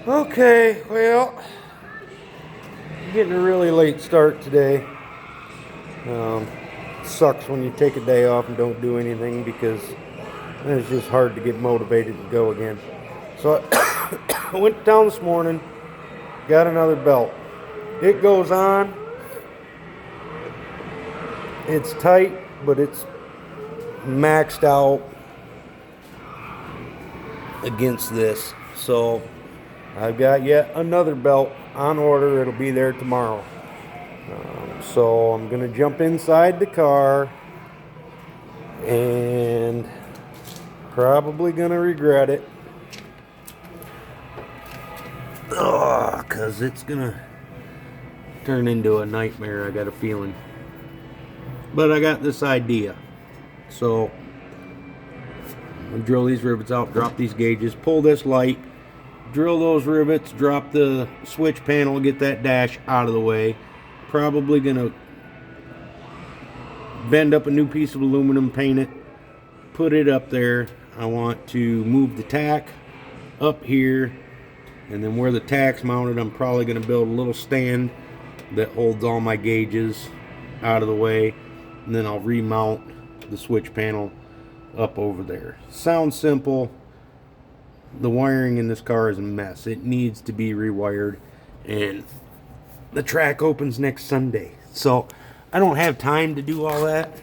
Okay, well, getting a really late start today. Um, Sucks when you take a day off and don't do anything because it's just hard to get motivated to go again. So I went down this morning, got another belt. It goes on, it's tight, but it's maxed out against this. So I've got yet another belt on order. It'll be there tomorrow. So I'm going to jump inside the car and probably going to regret it. Because it's going to turn into a nightmare, I got a feeling. But I got this idea. So I'm going to drill these rivets out, drop these gauges, pull this light, drill those rivets, drop the switch panel, get that dash out of the way. Probably going to bend up a new piece of aluminum, paint it, put it up there. I want to move the tack up here, and then where the tack's mounted, I'm probably going to build a little stand that holds all my gauges out of the way, and then I'll remount the switch panel up over there. Sounds simple. The wiring in this car is a mess. It needs to be rewired, and the track opens next Sunday, so I don't have time to do all that.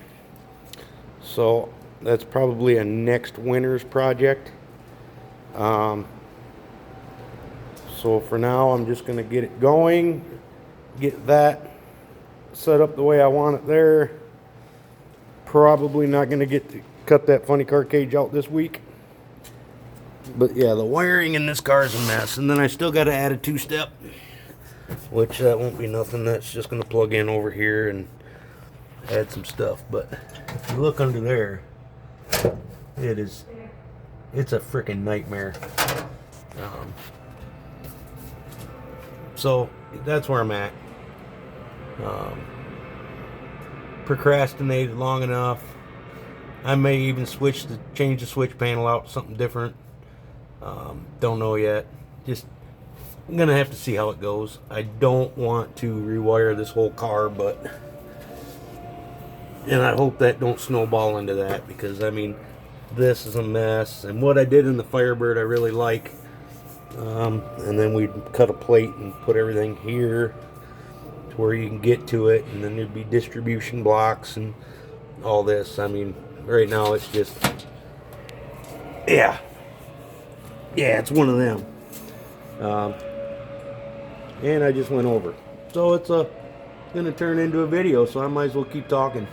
So that's probably a next winter's project. So for now, I'm just going to get it going, get that set up the way I want it there. Probably not going to get to cut that funny car cage out this week. But yeah, the wiring in this car is a mess. And then I still got to add a two-step, which that won't be nothing. That's just going to plug in over here and add some stuff. But if you look under there, it's a freaking nightmare. So that's where I'm at. Procrastinated long enough. I may even change the switch panel out to something different. Don't know yet. I'm gonna have to see how it goes. I don't want to rewire this whole car, and I hope that don't snowball into that, because I mean, this is a mess. And what I did in the Firebird I really like. And then we'd cut a plate and put everything here to where you can get to it, and then there'd be distribution blocks and all this. I mean, right now it's just, yeah, it's one of them. And I just went over, so it's gonna turn into a video, so I might as well keep talking.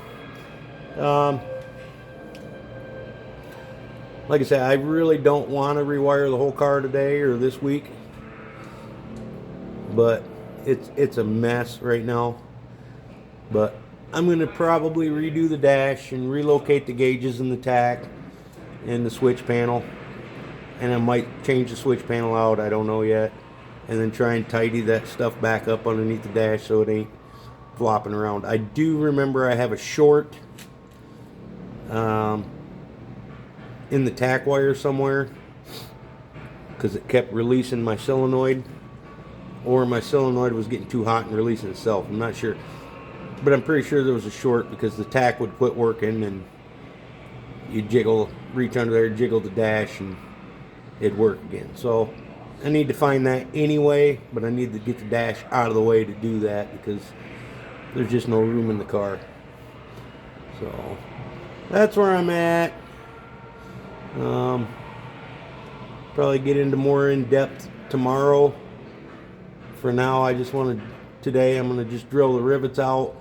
Like I said, I really don't want to rewire the whole car today or this week, but it's a mess right now. But I'm going to probably redo the dash and relocate the gauges and the tack and the switch panel, and I might change the switch panel out, I don't know yet, and then try and tidy that stuff back up underneath the dash so it ain't flopping around. I do remember I have a short in the tack wire somewhere, because it kept releasing my solenoid, or my solenoid was getting too hot and releasing itself. I'm not sure, but I'm pretty sure there was a short, because the tack would quit working and you reach under there, jiggle the dash, and it'd work again. So I need to find that anyway, but I need to get the dash out of the way to do that, because there's just no room in the car. So that's where I'm at. Probably get into more in depth tomorrow. For now, I just today I'm going to just drill the rivets out,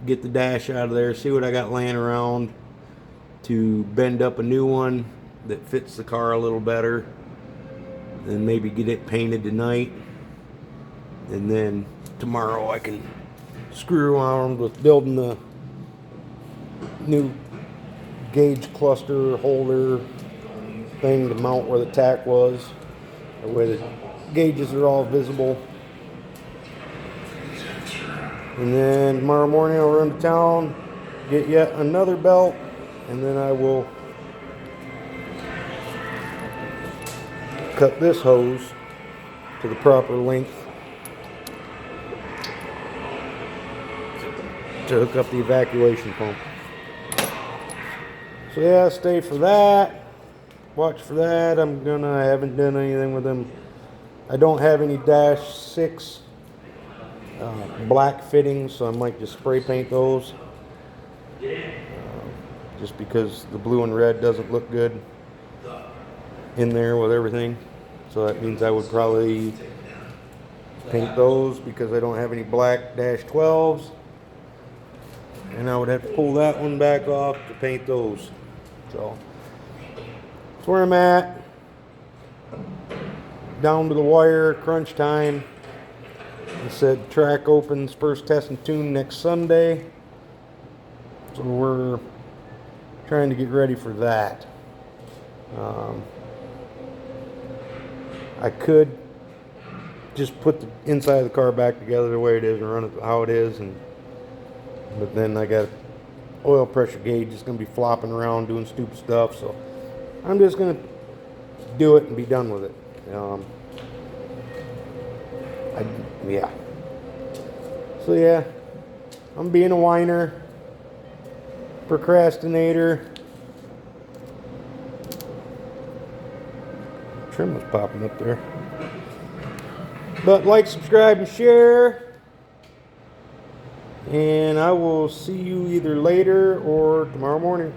get the dash out of there, see what I got laying around to bend up a new one that fits the car a little better, and maybe get it painted tonight. And then tomorrow I can screw around with building the new gauge cluster holder thing to mount where the tack was, or where the gauges are all visible. And then tomorrow morning I'll run to town, get yet another belt, and then I will cut this hose to the proper length to hook up the evacuation pump. So yeah, stay for that. Watch for that. I haven't done anything with them. I don't have any Dash 6 black fittings, so I might just spray paint those. Just because the blue and red doesn't look good in there with everything. So that means I would probably paint those because I don't have any black Dash 12s. And I would have to pull that one back off to paint those. So that's where I'm at. Down to the wire, crunch time. I said track opens first test and tune next Sunday. So we're trying to get ready for that. I could just put the inside of the car back together the way it is and run it how it is, but then I got oil pressure gauge that's going to be flopping around doing stupid stuff, so I'm just going to do it and be done with it. Yeah. So yeah, I'm being a whiner, procrastinator. Trim was popping up there. But like, subscribe, and share. And I will see you either later or tomorrow morning.